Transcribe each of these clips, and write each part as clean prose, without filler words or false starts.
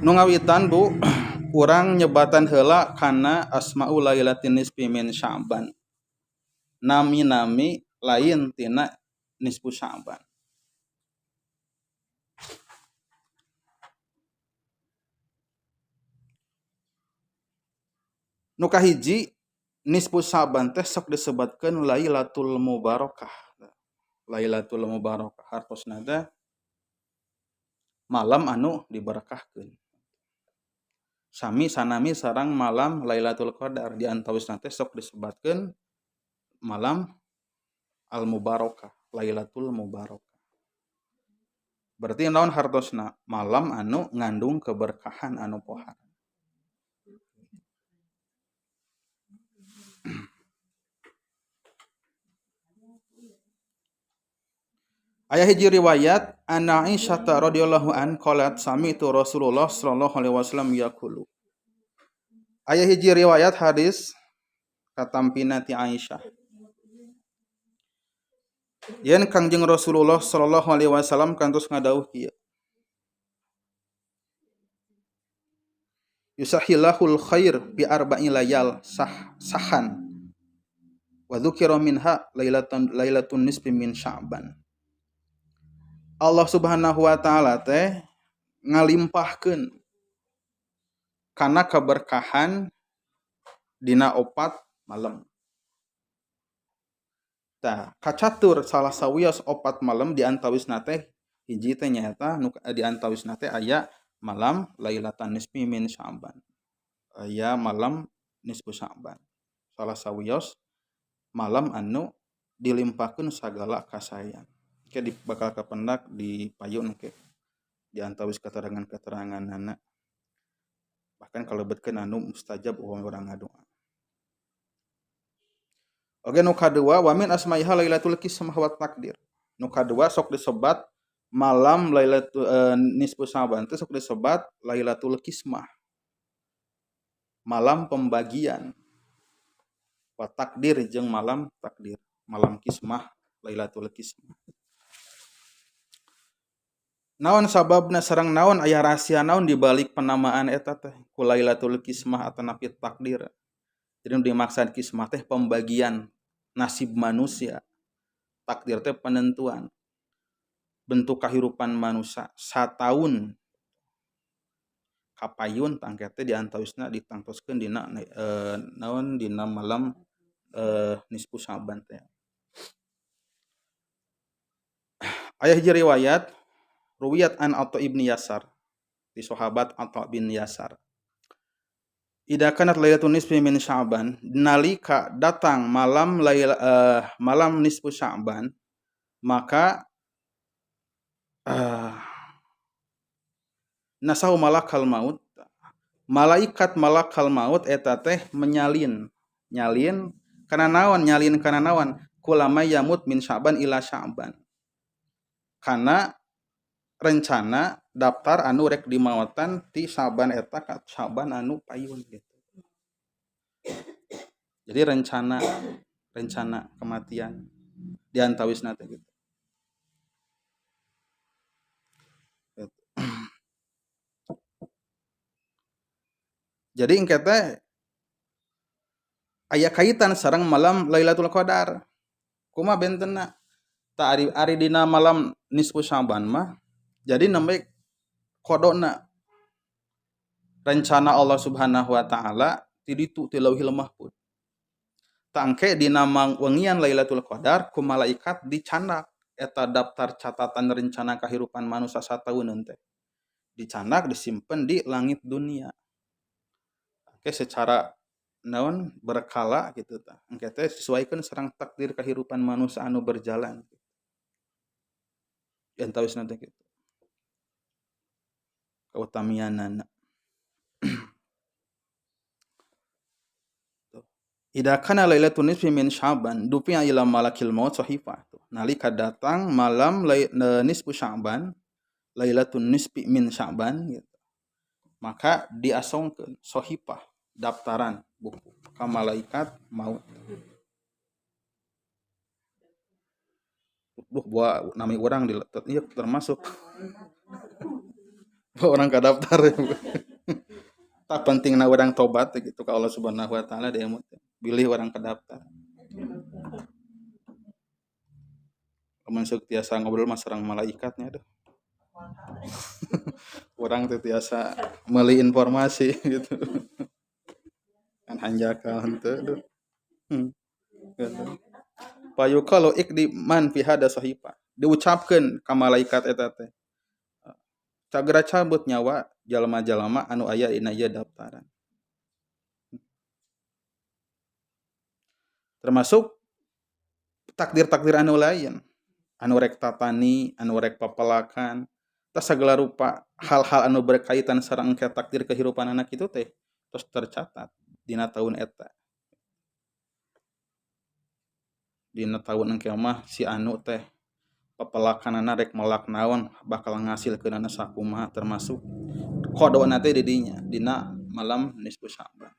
Nu ngawitan Bu urang nyebatan heula kana asmaul lailatin nisfi min Sya'ban. Nami-nami lain tina nisfu Sya'ban. Nu kahiji nisfu Sya'ban teh sok disebutkeun Lailatul Mubarakah. Lailatul Mubarakah hartosna teh malam anu diberkahkeun. Sami sanami sareng malam Lailatul Qadar di antawisna teh sok disebutkeun malam Al Mubarakah, Lailatul Mubarakah. Berarti naon hartosna? Malam anu ngandung keberkahan anu pohar. Aya hiji riwayat anna Aisyah radhiyallahu an qalat sami'tu Rasulullah sallallahu alaihi wasallam yaqulu. Aya hiji riwayat hadis katampina ti Aisyah. Yen Kangjeng Rasulullah sallallahu alaihi wasallam kantos ngadawuh kieu. Yusahilahul khair bi arba'i layal sahan. Wa dzukira minha lailatun nisfi min Sya'ban. Allah Subhanahu wa taala teh ngalimpahkeun kana keberkahan dina 4 malam. Tah, kacatur salah sawios 4 malam di antawisna teh hiji teh nyaeta nu di antawisna teh aya malam lailatan nisfi min Sya'ban. Aya malam nisfu Sya'ban. Salah sawios malam anu dilimpahkeun sagala kasayan. Ke bakal kapendak di payun ke di antawis keterangan-keteranganna. Bahkan kalebetkeun anu mustajab urang ngadoa. Oge nu kadua wa min asma'iha lailatul qismah wa takdir. Nu kadua sok disebat malam lailatul nisfu Sya'ban teh sok disebat lailatul qismah. Malam pembagian. Wa takdir jeung malam takdir. Malam qismah lailatul qismah. Naon sababna sareng naon aya rahasia naon di balik penamaan eta teh ku Lailatul Qismah atanapi takdir. Jadi dimaksud qismah teh pembagian nasib manusia. Takdir teh penentuan bentuk kehidupan manusia sataun kapayun tangke teh di antawisna ditangtoskeun dina naon dina malam nisfu Sya'ban teh. Aya hiji riwayat Ruwiyat an Atha ibn Yasar di sahabat Atha bin Yasar. Idza kanat lailatul nisfi min Sya'ban, nalika datang malam malam nisfu Sya'ban, maka nasau malakal maut. Malaikat malakal maut eta teh nyalin kana naon? Kulama yamut min Sya'ban ila Sya'ban. Kana rencana daftar anu rek dimaotan ti Sya'ban eta ka Sya'ban anu payun gitu. Jadi rencana kematian di antawisna teh gitu. Jadi engke teh aya kaitan sareng malam Lailatul Qadar. Kumaha bentenna? Ta ari dina malam nisfu Sya'ban mah jadi nembe kodona rencana Allah Subhanahu wa taala ti ditu ti Lauhil Mahfuz. Tangke dina wengian Lailatul Qadar ku malaikat dicandak eta daftar catatan rencana kahirupan manusia satauneun teh. Dicandak disimpen di langit dunia. Oke secara naon berkala gitu tah. Engke teh sesuaikeun sareng takdir kahirupan manusia anu berjalan. Yantawisna teh kitu. Kautamianana. Idza kana lailatul nisfi min Sya'ban dufi'a ila malakil maut sahifah. Nalika datang malam nisfu Sya'ban, lailatul nisfi min Sya'ban gitu. Maka diasongkeun sahifah daftaran buku ka malaikat maut. Buah nami urang termasuk orang ka daftar ya. Tak pentingna urang tobat gitu ka Allah Subhanahu wa taala dia mah bilih orang ka daftar. Lamun sok tiasa ngobrol mah sareng malaikatnya aduh. Urang teh tiasa meuli informasi gitu. Kan hanjakal henteu aduh. Hmm, gitu. Payuqalu ikdi man fi hada sahifa. Diucapkeun ka malaikat eta teh. Sagera cabut nyawa jalma-jalma anu aya dina ieu daftaran. Termasuk takdir-takdir anu lain, anu rek tatani, anu rek papelakan, tah sagala rupa hal-hal anu berkaitan sareng engke takdir kehidupan anak itu teh tos tercatat dina taun eta. Dina taun engke mah si anu teh papelakanana rek melak naon bakal ngasilkeunana sakumaha termasuk kodona teh di dinya dina malam nisfu Sya'ban.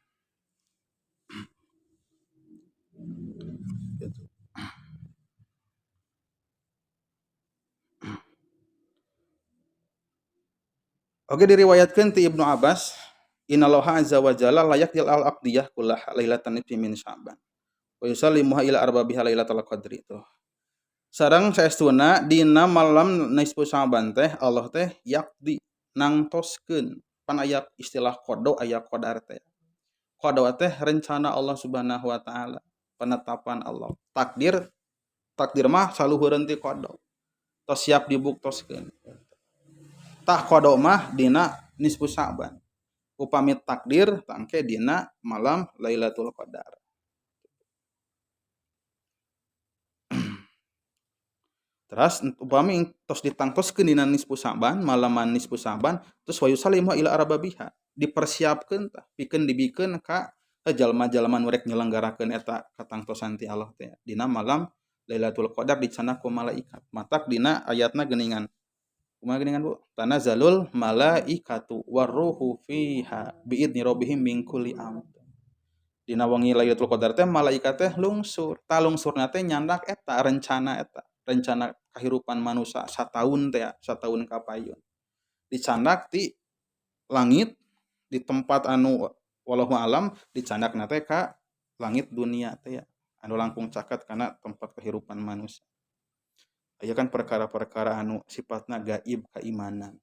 Gitu. Oke diriwayatkeun ti Ibnu Abbas, innallaha azza wa jalla la yaqdil al aqdiyah kullah lailatan nisfi min Sya'ban. Wa yusallimuha ila arbabiha lailatul qadri tuh. Sareng saestuna dina malam nisfu Sya'ban teh Allah teh yaqdi nangtoskeun pan aya istilah qada aya qadar teh. Qada teh rencana Allah Subhanahu wa taala, penetapan Allah. Takdir takdir mah saluhureun ti qada. Tos siap dibuktoskeun. Tah qada mah dina nisfu Sya'ban. Upami takdir tangke dina malam Lailatul Qadar. Terus upami tos ditangtoskeun dina nisfu Sya'ban, malaman nisfu Sya'ban, terus wa yusallimu ila arababiha. Dipersiapkeun tah pikeun dibikeun ka jalma-jalma nu rek nyelenggarakeun eta katangtosan ti Allah teh dina malam Lailatul Qadar dicana ku malaikat. Matak dina ayatna geuningan. Kumaha geuningan Bu? Tanazzalul malaikatu warruhu fiha biidzni rabbihim min kulli amr. Dina wengi Lailatul Qadar teh malaikat teh lungsur. Ta lungsurna teh nyandak eta rencana kahirupan manusia sataun teh, sataun kapayun. Dicandak ti langit di tempat anu wallahu alam dicandakna teh ka langit dunia teh ya. Anu langkung caket kana tempat kehirupan manusia. Aya kan perkara-perkara anu sifatna gaib keimanan.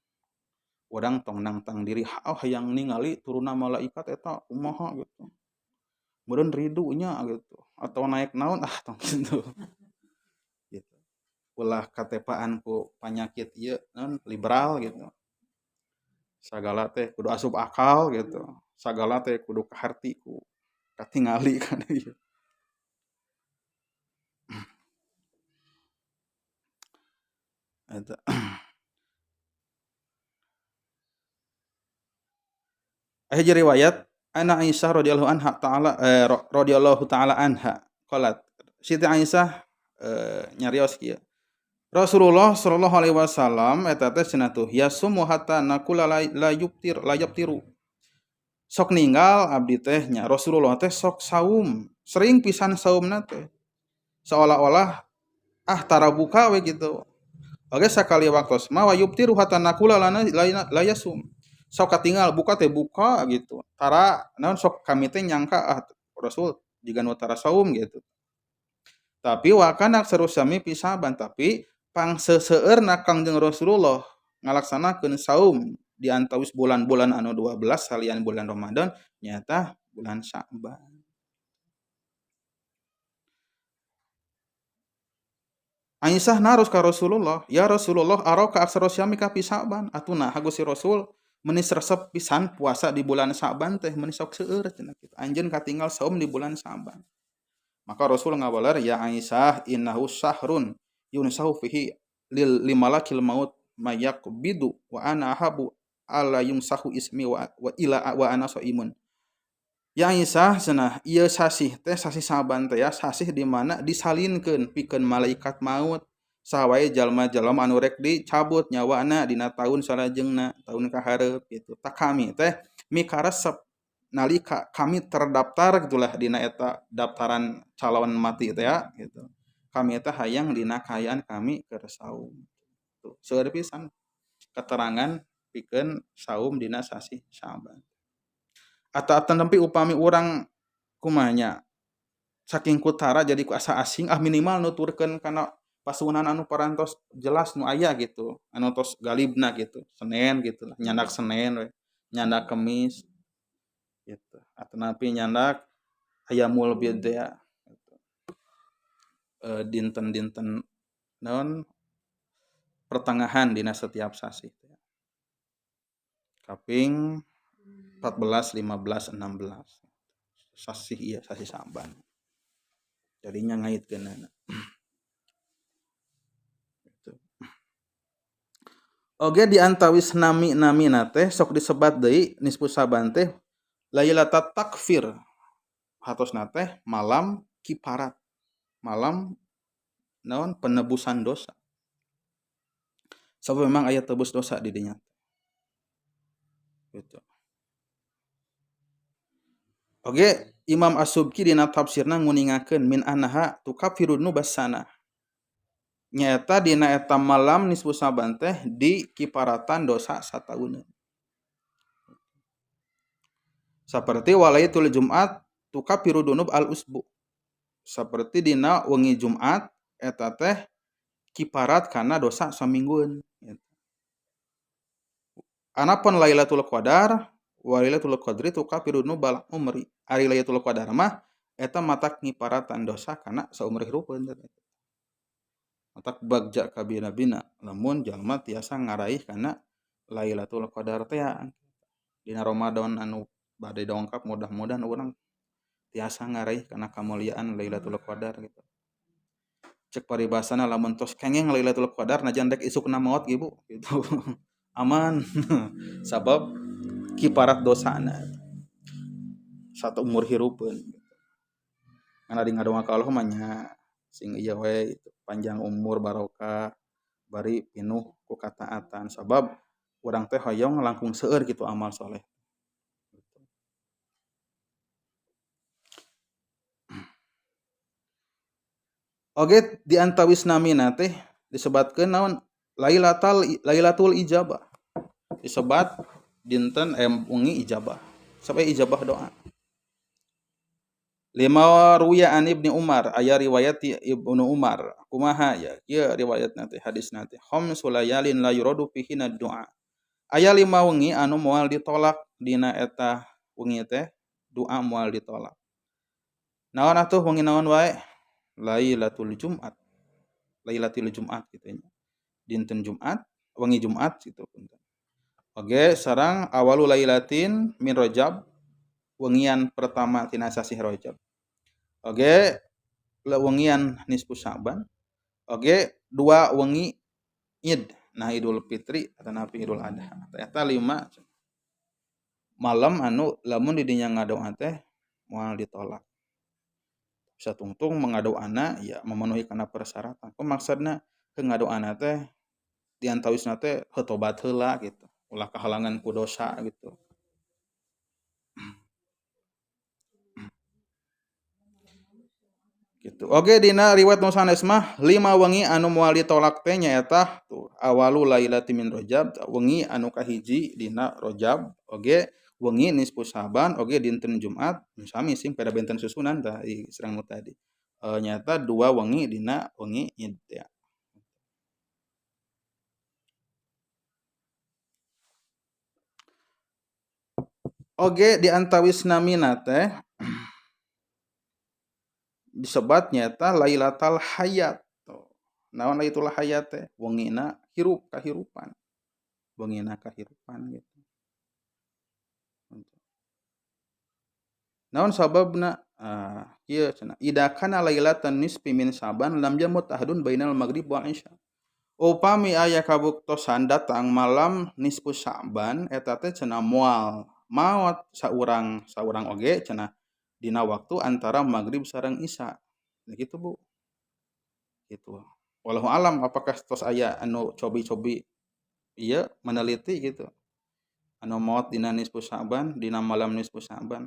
Urang tong nangtang diri, hayang ningali turunna malaikat eta kumaha gitu. Meureun ridunya gitu atau naik naon tong kitu. Gitu. Ulah katepaan ku panyakit ieu naon liberal gitu. Sagala teh kudu asup akal gitu. Sagala teh kudu kaharti ku katingali kan ieu. Eta. Hiji riwayat ana Aisyah radhiyallahu anha ta'ala radhiyallahu ta'ala anha qalat Siti Aisyah nyarios kieu Rasulullah sallallahu alaihi wasallam eta teh cenah tuh yasumu hatta naqula la yaftiru sok ninggal abdi teh nya Rasulullah teh sok saum sering pisan saumna teh seolah-olah tara buka we gitu oge sakali waktos mah wa yuftiru hatta naqula la yasum sok katinggal buka teh buka gitu tara naon sok kami teh nyangka Rasul jiga nu tara saum gitu tapi wakana seru sami pisaban tapi pangseuseurna Kangjeng Rasulullah ngalaksanakeun saum di antawis bulan-bulan anu 12 salian bulan Ramadan nyata bulan Sya'ban. Aisyah narus ka Rasulullah, "Ya Rasulullah, araka aksara syami ka fi Sya'ban." Atuna hagus si Rasul meuni resep pisan puasa di bulan Sya'ban teh meuni sok seueur cenah kitu. Anjeun katinggal saum di bulan Sya'ban. Maka Rasul ngabalar, "Ya Aisyah, innahu syahrun yunsahu fihi limalakil maut mayaqbidu wa ana ahabu alla yumsahu ismi wa ila wa ana shaimun." Ya Aisyah cenah ieu sasih teh sasih Saban teh ya sasih di mana disalinkeun pikeun malaikat maut saha jalma-jalma anu rek dicabut nyawana dina taun salajengna taun kahareup gitu. Tak kami teh mikaresep nalika kami terdaftar gitulah dina eta daftaran calon mati teh ya gitu. Kami teh hayang dina kaayaan kami keur saum. Tuh, seueur pisan keterangan pikeun saum dina sasi Sya'ban. Atawa tempi upami urang kumaha nya saking kutara jadi ku asa asing minimal nuturkeun kana pasuhunan anu parantos jelas nu aya gitu, anu tos galibna gitu, Senen gitu lah, nyandak Senen we, nyandak Kemis gitu. Atanapi nyandak Ayyamul Bid ya gitu. Dinten-dinten naon pertengahan dina setiap sasi teh. Kaping 14, 15, 16. Sasi ieu sasi Sa'ban. Jadinya ngaitkeunana. Gitu. Oge di antawis nami-namina teh sok disebat deui nisfu Sa'ban teh Lailatul Takfir. Hatosna teh malam kiparat. Malam naon penebusan dosa. Sabab memang aya tebus dosa di dinya. Gitu. Oge Imam As-Subki dina tafsirna nguningakeun min annaha tukaffiru nubassana. Nyaeta dina eta malam nisfu Sa'ban teh di kiparatan dosa satahunan. Saperti walaitul Jumat tukaffiru dunub al-usbu. Saperti dina wengi Jumat eta teh kiparat kana dosa saminggueun. Anapun Lailatul Qadar wa Lailatul Qadri tukaffiru dunubal umri. Ari Lailatul Qadar mah eta matak ngiparatan dosa kana saumur hirupeun. Matak bagja ka bina-bina lamun jalma tiasa ngaraih kana Lailatul Qadar teh dina Ramadan anu bade dongkap mudah-mudahan urang tiasa ngaraih kana kamuliaan Lailatul Qadar gitu. Cek paribasana lamun tos kengeng Lailatul Qadar najan dek isukna maot gitu. Aman. Sabab kiparat dosana. Satu umur hirupeun. Kana di ngadonga ka Allah mah nya sing ieu we panjang umur barokah bari pinuh ku kataatan sabab urang teh hoyong langkung seueur gitu amal soleh. Oge di antawis namina teh disebatkeun naon Lailatul Ijabah. Disebat dinten wengi ijabah. Sampai ijabah doa. Lima ruya an Ibnu Umar aya riwayat Ibnu Umar kumaha ya ieu riwayatna teh hadisna teh khamsul layalin la yuradu fihinna du'a. Aya 5 wengi anu moal ditolak dina eta wengi teh doa moal ditolak. Naon atuh wengi naon wae? Lailatul Jumat. Lailatul Jumat kitu nya. Dinten Jumat, wengi Jumat kitu punten. Oge sareng awalul lailatin min Rajab wengian pertama tina sasi Rajab. Oge wengian nisfu Sa'ban. Oge 2 wengi Id, nah Idul Fitri atanapi Idul Adha. Eta 5 malam anu lamun di dinya ngadoa teh moal ditolak. Satungtung mengadoana ya memenuhi kana persyaratan. Maksudna ngadoana teh di antawisna teh tobat heula gitu. Ulah kahalangan ku dosa gitu. Gitu. Oge dina riwayat nu sanes mah 5 wengi anu moal ditolak teh nyaeta tuh awalul lailati min Rajab, wengi anu kahiji dina Rajab, oge wengi nisfu Sa'ban, oge dinten Jumat, sami sing pada benten susunan tah sareng nu tadi. Nyaeta 2 wengi dina wengi Id ya. Oge di antawis namina teh disebat nyaeta Lailatul Hayat. Naon Lailatul Hayat teh? Wengina kahirupan. Wengina kahirupan gitu. Naon sababna? Ieu cenah. Ida kana lailatan nisfi min Sa'ban lam yamut ahadun bainal maghrib wa isya. Upami aya kabuktosan datang malam nisfu Sa'ban eta teh cenah moal maot saurang oge cenah dina waktu antara maghrib sareng isya. Nah gitu Bu. Gitu. Wallahu alam apakah tos aya anu cobi-cobi ieu meneliti gitu. Anu maot dina nisfu Sa'ban, dina malam nisfu Sa'ban.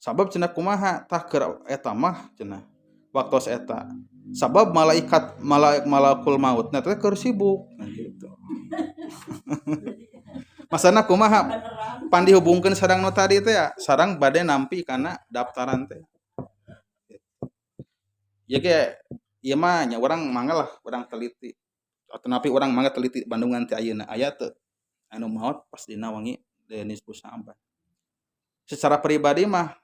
Sabab cenah kumaha tah keur eta mah cenah waktu eta sabab malakul maut teh keur sibuk nah, gitu. Masana kumaha pan dihubungkeun sareng nu tadi teh ya sareng bade nampi kana daftaran teh ya ge ieu mah nya urang mangga lah urang teliti atau napi urang mangga teliti Bandungan teh ayeuna aya teu anu maot pas dina wangi nisfu Sa'ban secara pribadi mah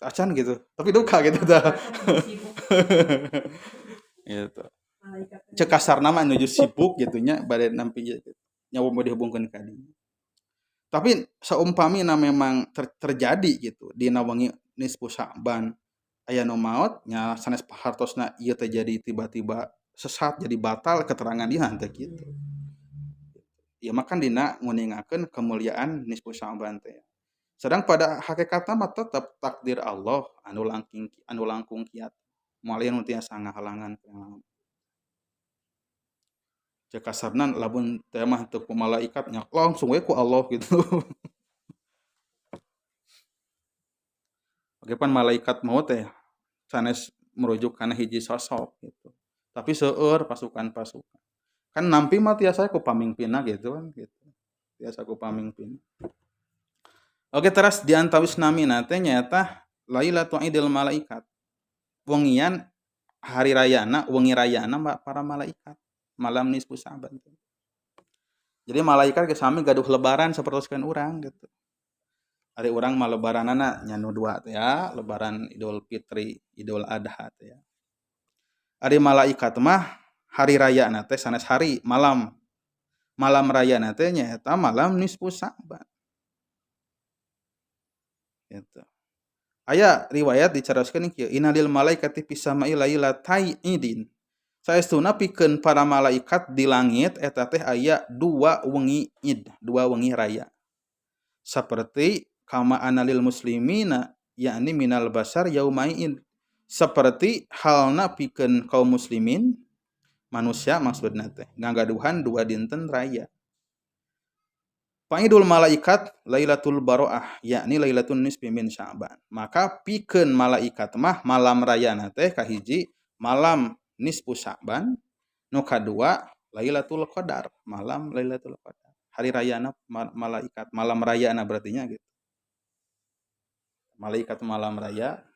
acan gitu tapi duka gitu dah gitu cek kasarna mah nuju sibuk gitu nya bade nampi nyawa mau dihubungkeun ka dieu tapi seumpami memang terjadi gitu dina wangi nisfu Sa'ban aya nu maot nya sanes pahartosna ieu teh jadi tiba-tiba sesat jadi batal keterangan ieu teh kitu. Ieu mah kan dina nguningakeun kemuliaan nisfu Sa'ban teh. Sedang pada hakikatna mah tetep takdir Allah anu langkung kiat. Moal anu tiasa ngahalangan. Cek kasarna lamun teh mah teu ku malaikat nya langsung we ku Allah gitu. Oke pan malaikat maut teh sanes merujuk kana hiji sosok gitu. Tapi seueur pasukan-pasukan. Kan nampi mah tiasa ku pamingpinna gitu kan gitu. Tiasa ku pamingpin. Oke teras di antawis namina teh nyaeta Lailatul Idul Malaikat. Wengian hari rayana, wengi rayana para malaikat. Malam nisfu Sa'ban. Jadi malaikat ge sami gaduh lebaran sapertoskeun urang gitu. Ari urang mah lebaranana nya nu dua teh ya, lebaran Idul Fitri, Idul Adha teh ya. Ari malaikat mah hari raya teh sanes hari malam. Malam raya teh nyaeta malam nisfu Sa'ban. Gitu. Aya riwayat dicaroskeun kieu innalil malaikati fis sama'i lailatai idin. Saestuna pikeun para malaikat di langit eta teh aya dua wengi id, dua wengi raya. Saperti kama analil muslimina yakni minal basar yaumain. Seperti halna pikeun kaum muslimin manusia maksudna teh ngagaduhan dua dinten raya. Fa'idul malaikat Lailatul Baroah yakni Lailatul Nisfi min Sya'ban. Maka pikeun malaikat mah malam rayana teh kahiji malam nisfu Sya'ban, nu kadua Lailatul Qadar, malam Lailatul Qadar. Hari rayana malaikat, malam rayana berarti nya gitu. Malaikat malam raya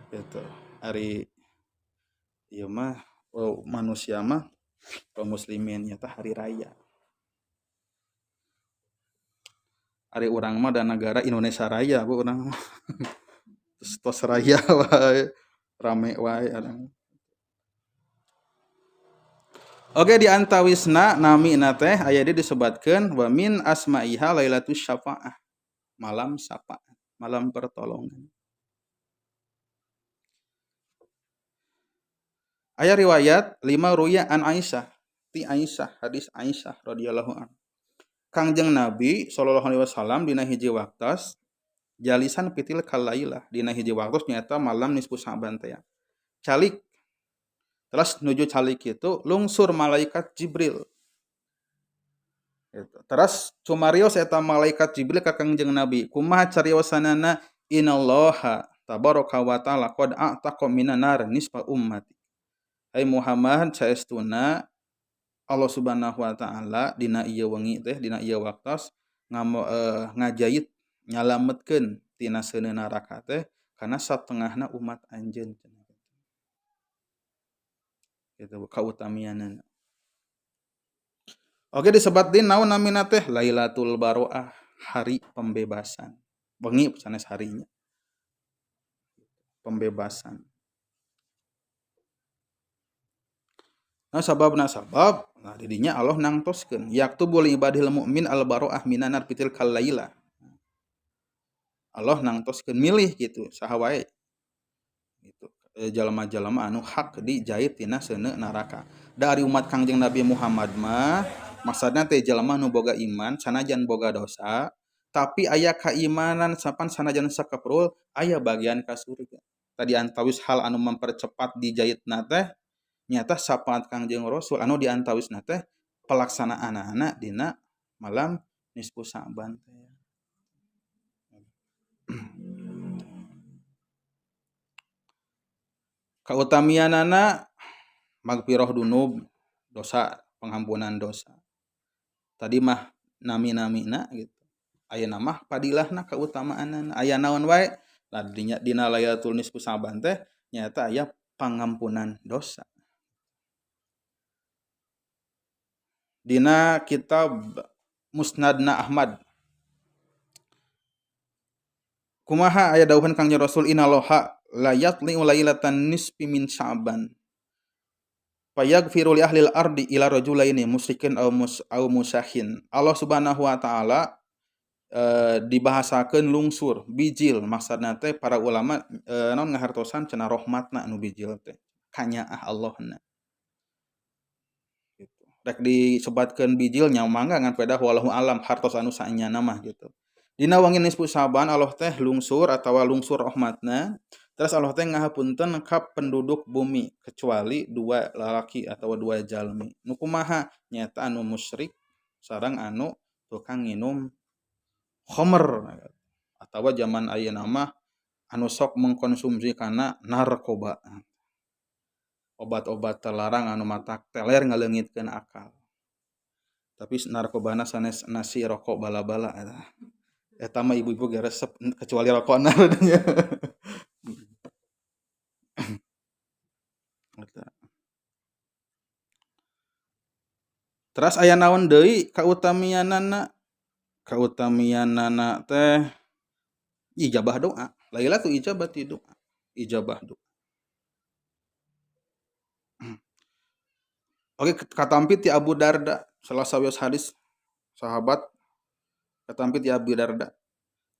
gitu. Hari ieu mah manusia mah kaum muslimin nya teh hari raya. Ari urang mah da negara Indonesia Raya bu urang tos raya wae rame wae urang. Oke di antawisna namina teh aya di disebutkeun wa min asma'iha lailatus syafa'ah. Malam syafaat, malam pertolongan. Aya riwayat 5 ruya an Aisyah, ti Aisyah, hadis Aisyah radhiyallahu anha. Kangjeng Nabi sallallahu alaihi wasallam dina hiji waktos jalisan pitil kalailah dina hiji waktos nyaeta malam nisfu Sa'ban teh. Calik terus nuju calik itu lungsur malaikat Jibril. Gitu. Terus cumarios eta malaikat Jibril ka Kangjeng Nabi. Kumaha cariosanana innallaha tabaraka wa ta'ala qad a'taqa minan nar nisfa ummati. Hai Muhammad saestuna Allah Subhanahu wa taala dina ieu wengi teh dina ieu waktos ngajait nyalametkeun tina seuneu neraka teh kana satengahna umat anjeun. Gitu kautamianana. Oke disebut din naon namina teh Lailatul Baroah, hari pembebasan. Wengi sanes harinya. Pembebasan. Nah sababna sabab nah didinya Allah nangtoskeun yaktubul ibadil mu'min al baroah minanar fitil kalaila. Allah nangtoskeun milih gitu saha wae gitu jalma-jalma anu hak dijait tina seuneu neraka. Dari umat Kangjeng Nabi Muhammad mah maksudna teh jalma nu boga iman sanajan boga dosa tapi aya keimanan sapan sanajan sakeprul aya bagian ka surga. Tadi antawis hal anu mempercepat dijaitna teh nyata sapaat Kangjeng Rasul anu diantawisna teh pelaksanaanana dina malam nisfu Sa'ban teh. Kautamianana magfirah dunub, dosa, pengampunan dosa. Tadi mah nami-namina gitu. Ayeuna mah padilahna kautamaanana. Aya naon wae? Lah dina Lailatul Nisfu Sa'ban teh nyata aya pangampunan dosa. Dina kitab Musnadna Ahmad. Kumaha aya dawuhan Kangjeng Rasul innallaha la yatli'u lailatan nisfi min Sya'ban. Fayaghfiru li ahlil ardi ila rajulaini musyrikin aw musahin. Allah Subhanahu wa taala dibahasakeun lungsur, bijil maksudna teh para ulama naon ngahartosan cenah rahmatna anu bijil teh. Kanyaah Allahna. Gitu. Rek disebatkeun bijil nya mangga ngan pedah wallahu alam hartos anu saenyana mah gitu. Dina wangi nisfu Sa'ban Allah teh lungsur atawa lungsur rahmatna. Terus Allah teh ngahapunten ka penduduk bumi kecuali dua lalaki atau dua jalmi. Nu kumaha? Nyata anu musyrik sareng anu tukang nginum khamr atawa zaman ayeuna mah anu sok mengkonsumsi kana narkoba. Obat-obat terlarang anu matak teler ngaleungitkeun akal. Tapi narkobana sanes nasi rokok bala-bala eta. Eta mah ibu-ibu ge resep kecuali rokokna. Terus aya naon deui kautamianana? Kautamianana teh ijabah doa. Lailatul ijabati doa. Ijabah doa. Oke, katampi ti Abu Darda, salah sawios hadis sahabat katampi ti Abu Darda.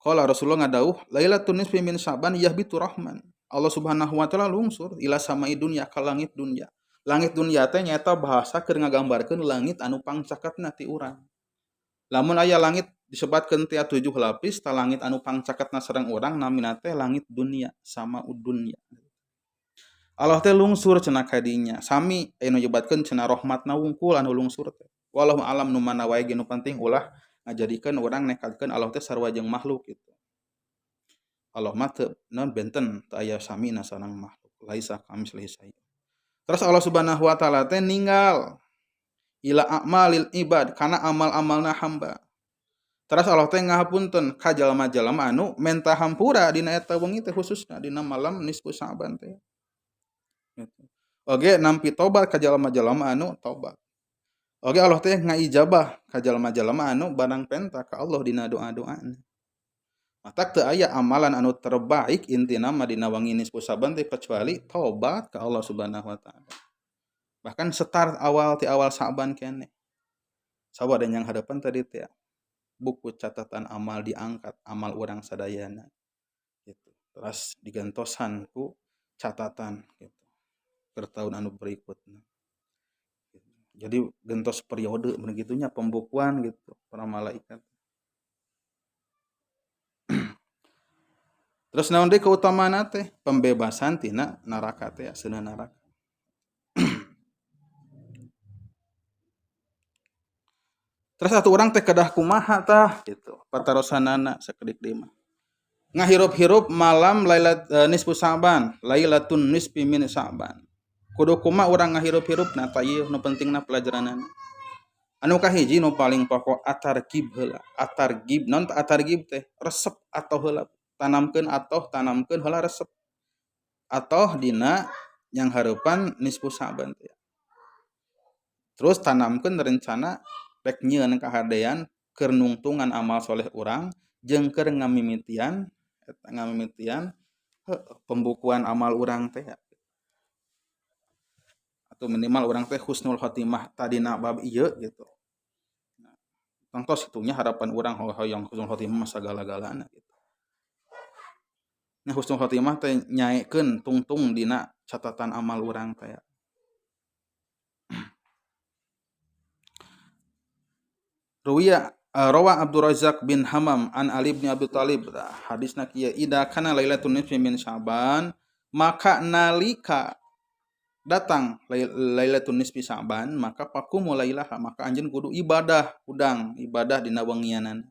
Qala Rasulullah ngadauh, Lailatul nisfi min Sya'ban yahbitu rahman. Allah Subhanahu wa taala lungsur ila samai dunya ka langit dunya. Langit dunya teh nyaeta bahasa keur ngagambarkeun langit anu pangcaketna ti urang. Lamun aya langit disebatkeun tia 7 lapis, ta langit anu pangcaketna sareng urang namina teh langit dunya sama dunya. Allah teh lungsur cenah kadinya. Sami anu nyebatkeun cenah rahmatna wungkul anu lungsur teh. Wallahu alam nu mana wae ge nu penting ulah ngajadikeun urang nekatkeun Allah teh sarua jeung makhluk gitu. Allah mah teu naon benten teu aya samina sareng makhluk. Laisa kamitslihi syai'. Terus Allah Subhanahu wa taala teh ninggal ila a'malil ibad kana amal-amalna hamba. Terus Allah teh ngahapunten ka jalma-jalma anu menta hampura dina eta wengi teh khususna dina malam nisfu Sa'ban teh. Oge nampi tobat ka jalma-jalma anu tobat. Oge Allah teh ngaijabah ka jalma-jalma anu barang penta ka Allah dina doa-doana. Matak teu aya amalan anu terbaik intina mah dina wangi nisfu Sa'ban teh kecuali tobat ka Allah Subhanahu wa taala. Bahkan start awal ti awal Sa'ban keneh. Sabada yang hadapan tadi teh buku catatan amal diangkat amal urang sadayana. Gitu. Terus digantosan ku catatan gitu. Per tahun anu berikutnya. Jadi gentos periode begitunya pembukuan gitu para malaikat. Terus naon deui keutamaana teh? Pembebasan tina neraka teh, aseuna neraka. Terus atuh urang teh kedah kumaha tah gitu. Patarosanana sakedik deui mah. Ngahirup-hirup malam nisfu Sa'ban, Lailatun nisfi min Sa'ban. Kudu kumaha urang ngahirup-hirup na ieu nu pentingna pelajaranana. Anu kahiji nu paling pokok atargib heula. Atargib naon atargib teh? Resep atoh heula. Tanamkeun heula resep. Atoh dina yang hareupan nisfu Sa'ban teh. Terus tanamkeun rencana rek nyieun kahadean keur nungtungan amal soleh urang jeung keur ngamimitian pembukuan amal urang teh. Atau minimal orang teh husnul khotimah tadina bab ieu gitu. Nah, tongtos itunya harapan orang hoyong husnul khotimah sagala-galana gitu. Nya husnul khotimah teh nyaekeun tungtung dina catatan amal urang teh. Rawa Abdul Razak bin Hammam an Ali bin Abi Thalib hadisna kieu ida kana lailatul nisfi min Sya'ban maka nalika datang Lailatul Nisfi Sa'ban maka pakumu lailaha maka anjeun kudu ibadah udang ibadah dina wengianan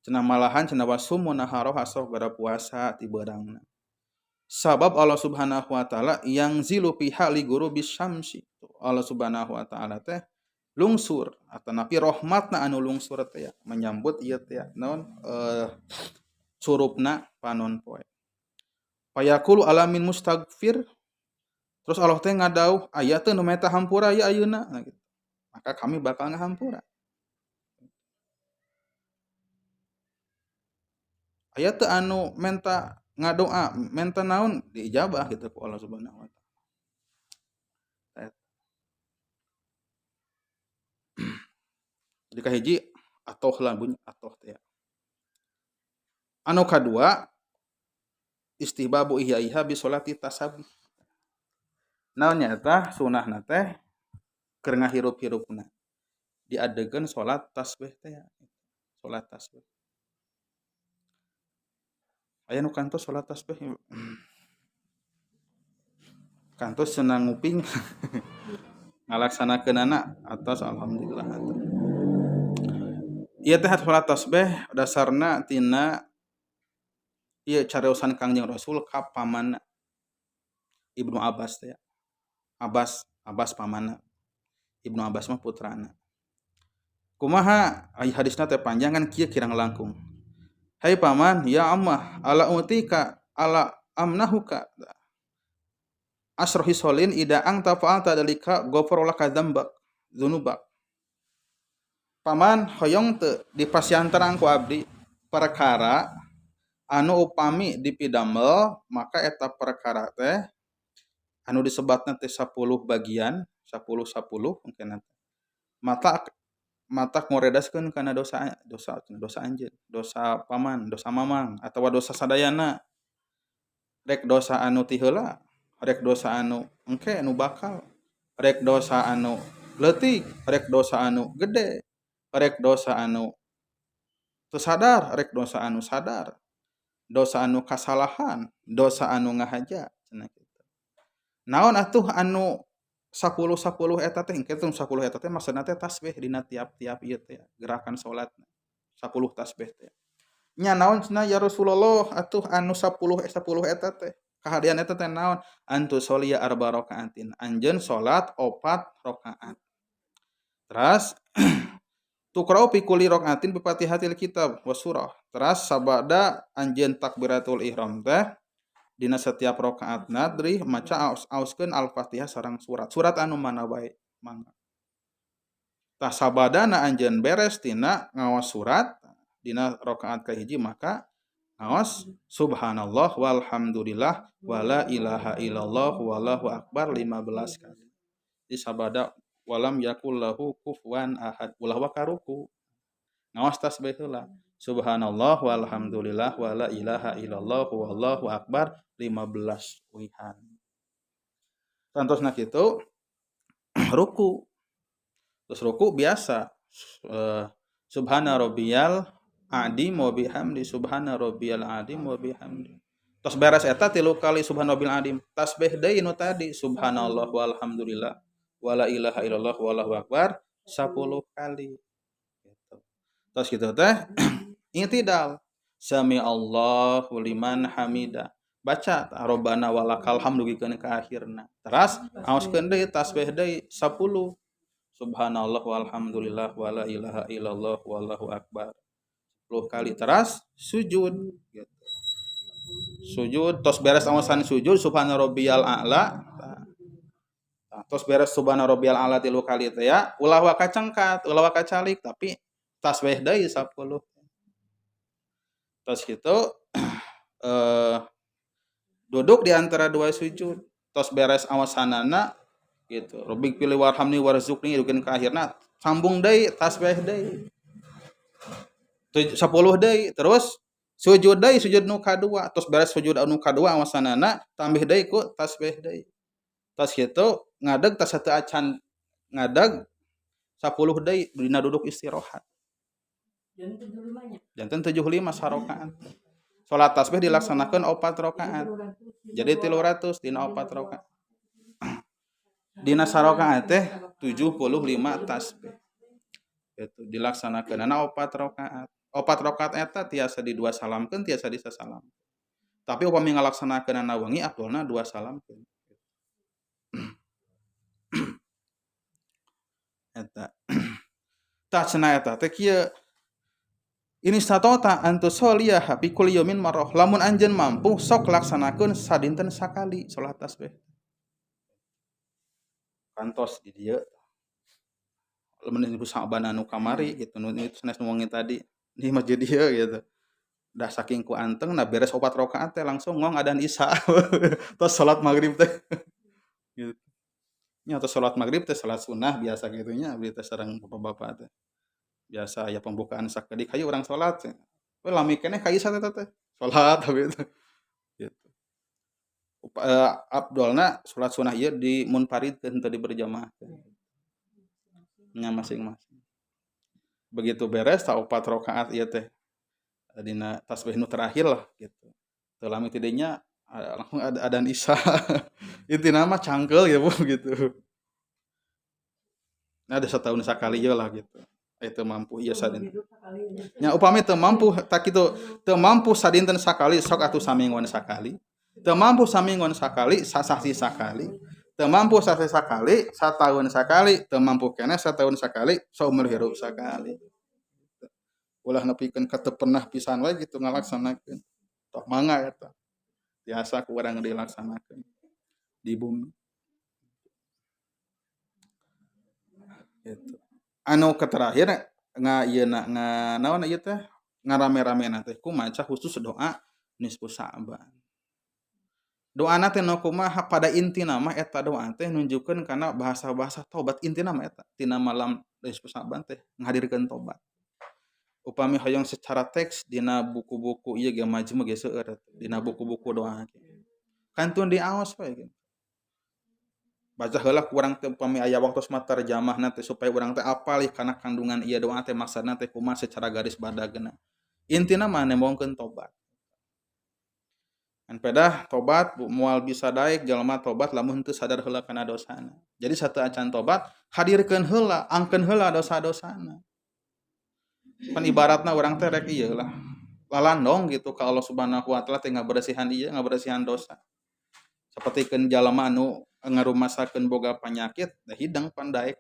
cenah malahan cenah wasumu naharo hasok gara puasa ti beurangna Sabab Allah Subhanahu wa taala yang zilu piha li guru bisyamsi. Allah Subhanahu wa taala teh lungsur atau napi rahmatna anu lungsur teh ya menyambut ieu teh ya naon surupna panon poe. Fayaqulu alamin mustaghfir terus Allah teh ngadauh aya teh nu meta hampura ya ayeuna nah gitu. Maka kami bakal ngahampura. Aya teu anu menta ngadoa, menta naon diijabah gitu ku Allah Subhanahu wa taala. Jadi kahiji atoh lah bunyi atoh teh ya. Anu kadua istihbabu ihya bi sholati tasabih. Naon nyaeta sunahna teh keur ngahirup-hirupna. Diadegeun salat tasbih teh ya. Salat tasbih. Aya nu kantos salat tasbih. Kantos senang nguping. Ngalaksanakeunana atas alhamdulillah. Ieu teh salat tasbih dasarna tina ieu cariosan Kangjeng Rasul ka pamanna Ibnu Abbas teh ya. Abbas pamanna. Ibnu Abbas mah putrana. Kumaha hadisna teh panjang kan kieu kirang langkung. Hai paman, ya ammah, ala utika ala amnahuka. Asrohi solin ida ang tafa'alta dalika ghafaralaka dzambak dzunubak. Paman hoyong teu dipasiantaran ku abdi perkara anu upami dipidamel maka eta perkara teh anu disebatna teh 10 bagian, 10 mungkin mata ngoredaskeun kana dosa anjeun, dosa paman, dosa mamang atawa dosa sadayana. Rek dosa anu ti heula, rek dosa anu engke anu bakal, rek dosa anu leutik, rek dosa anu gede, rek dosa anu teu sadar, rek dosa anu sadar, dosa anu kasalahan, dosa anu ngahaja cenah kitu. Naon atuh anu 10 eta teh engke 10 eta teh maksudna teh tasbih dina tiap-tiap ieu teh gerakan salatna. 10 tasbih teh. Nya naon cenah ya Rasulullah atuh anu 10 eta teh. Kahadian eta teh naon? Antu sholiya arba rakaatin. Anjeun salat 4 rakaat. Teras tuqra'u fi kulli rakaatin bi Fatihatil kitab wa surah. Teras sabada anjeun takbiratul ihram teh dina setiap rakaat nadri maca auskeun Al-Fatihah sareng surat. Surat anu mana bae mangga. Tah sabadana anjeun beres tina ngaos surat dina rakaat kahiji maka ngaos subhanallah walhamdulillah wala ilaha illallah wallahu akbar 15 kali. Di sabada walam yakul lahu kufuwan ahad ulah wa karuku. Ngaos tasbih heula. Subhanallah walhamdulillah wala ilaha illallah wallahu akbar 15 uihan. Santosna kitu ruku. Terus ruku biasa subhana rabbiyal adim wa bihamdi subhana rabbiyal adim wa bihamdi. Tos beres eta 3 kali subhana rabbiyal adim. Tasbih deui nu tadi subhanallah walhamdulillah wala ilaha illallah wallahu akbar 10 kali. Gitu. Terus kitu teh i'tidal. Sami Allahu liman hamida. Baca Rabbana walakal hamdu dugikeun ka akhirna. Teras aoskeun deui tasbih deui 10. Subhanallah walhamdulillah wala ilaha illallah wallahu akbar. 10 kali teras sujud gitu. Sujud tos beres awasan sujud subhana rabbiyal a'la. Tos beres subhana rabbiyal a'la 3 kali teh ya ulah wa kacangkat, ulah wa kacalik tapi tasbih deui 10. Tos kitu duduk di antara dua sujud. Tos beres awasanana gitu. Rabbik pilih warhamni warzuqni dukeun ka akhirna sambung deui tasbih deui. 10 deui terus sujud deui sujud nu kadua. Tos beres sujud anu kadua awasanana tambih deui ku tasbih deui. Tos kitu ngadeg tas teu acan ngadeg 10 deui dina duduk istirahat. Janten 75 sarakaat. Salat tasbih dilaksanakeun 4 rakaat. Jadi 300 dina 4 rakaat. Dina sarakaat teh 75 tasbih. Itu dilaksanakeunana 4 rakaat. 4 rakaat eta tiasa di dua salamkeun tiasa disasalam. Tapi upami ngalaksanakeunana wengi afdolna 2 salamkeun. Eta. Tah cenah eta teh kieu ini statota antus soliyah fi kulli yaumin marrah. Lamun anjeun mampu sok laksanakeun sadinten sakali salat tasbih. Kantos di dieu. Lamun ibu Sa'ban anu kamari gitu nu sanes ngomongin tadi di masjid dieu gitu. Dah saking ku anteng nah beres 4 rakaat teh langsung ngong adzan isya. Tos salat magrib teh. Gitu. Nya tos salat magrib teh salat sunah biasa kitu nya abdi teh sareng bapak-bapak teh. Biasa aya pembukaan sakedik hayu urang salat. We lami keneh ka isya eta teh. Salat abdi teh. Gitu. Afdolna salat sunah ieu dimunfaridkeun teu berjamaah teh. Nya masing-masing. Begitu beres ta 4 rakaat ieu teh dina tasbih nu terakhir lah gitu. Teu lami ti dieu nya langsung adzan isya. Intina mah cangkeul ya Bu gitu. Nah ada setahun sakali je lah gitu. Teu mampu ieu sadinten. Nya upami teu mampu tak kitu teu mampu sadinten sakali sok atuh samingguan sakali. Teu mampu samingguan sakali sasasi sakali. Teu mampu sasasi sakali sataun sakali. Teu mampu keneh sataun sakali saumur hirup sakali. Ulah nepikeun ka teu pernah pisan wae gitu ngalaksanakeun. Tok mangga eta. Biasa ku urang dilaksanakeun di bumi. Gitu. Anu katerakhir iyeuna naon ieu teh ngarame-ramena teh kumaca khusus doa nisfu Sa'ban. Doana teh nu kumaha pada intina mah eta doa teh nunjukkeun kana bahasa-bahasa tobat intina mah eta tina malam nisfu Sa'ban teh ngahadirkeun tobat. Upami hoyong secara teks dina buku-buku ieu ge majmu ge seueur dina buku-buku doa ge. Kantun diaos we gitu. Baca heula ku urang teh upami aya waktos mah tarjamahna teh supaya urang teh apal kana kandungan ieu doa teh maksudna teh kumaha secara garis badageuna. Intina mah nemongkeun tobat. An pedah tobat moal bisa daek jalma tobat lamun teu sadar heula kana dosana. Jadi sateu acan tobat hadirkeun heula, angkeun heula dosa-dosana. Pan ibaratna urang teh rek ieu lah. Lalandong gitu ka Allah Subhanahu wa taala teh ngaberesihan ieu, ngaberesihan dosa. Sapertikeun jalma anu ngarumasakeun boga panyakit, da hidang pan daek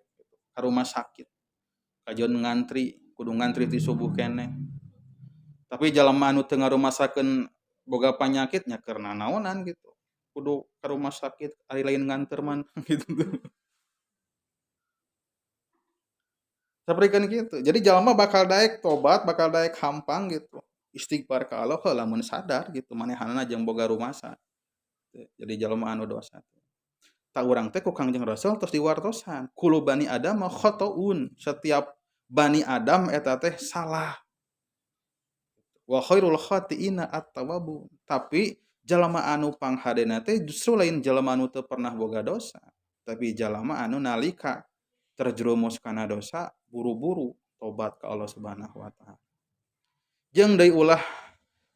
ka rumah sakit. Kajian ngantri, kudu ngantri ti subuh keneh. Tapi jalma anu teu ngarumasakeun boga panyakit nya keur nanaonan gitu. Kudu ka rumah sakit ari lain nganterman gitu. Saperikeun kitu. Jadi jalma bakal daek tobat, bakal daek hampang gitu. Istighfar ka Allah lamun sadar gitu manehanana jeung boga rumasa. Jadi jalma anu dosa. Ta urang teh ku Kangjeng Rasul tos diwartosan, kullu bani Adam khotoun. Setiap bani Adam eta teh salah. Wa khairul khati'ina at-tawwabun. Tapi jalma anu panghadeuna teh justru lain jalma anu teu pernah boga dosa, tapi jalma anu nalika terjerumus kana dosa buru-buru tobat ka Allah Subhanahu wa taala. Jeung deui ulah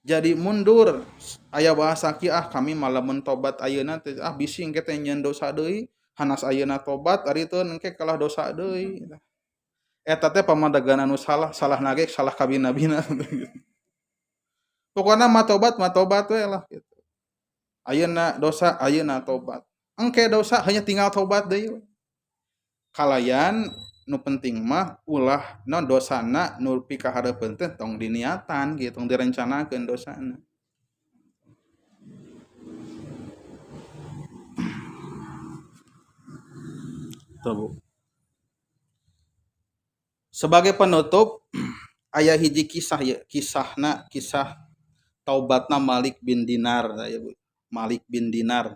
jadi mundur aya bahasa kieu kami malah mun tobat ayeuna teh bisi engke teh nyeun dosa deui hanas ayeuna tobat ari teu engke kalah dosa deui. Eta teh pamadagan anu salah nage salah kabina-bina. Pokona mah tobat we lah gitu. Ayeuna dosa ayeuna tobat. Engke dosa hanya tinggal tobat deui. Kalayan nu penting mah ulah non dosana nu pika hareupeun teh tong diniatan gitu, tong direncanakeun dosana. Tuh. Sebagai penutup aya hiji kisah ya, kisah taubatna Malik bin Dinar ya Bu. Malik bin Dinar.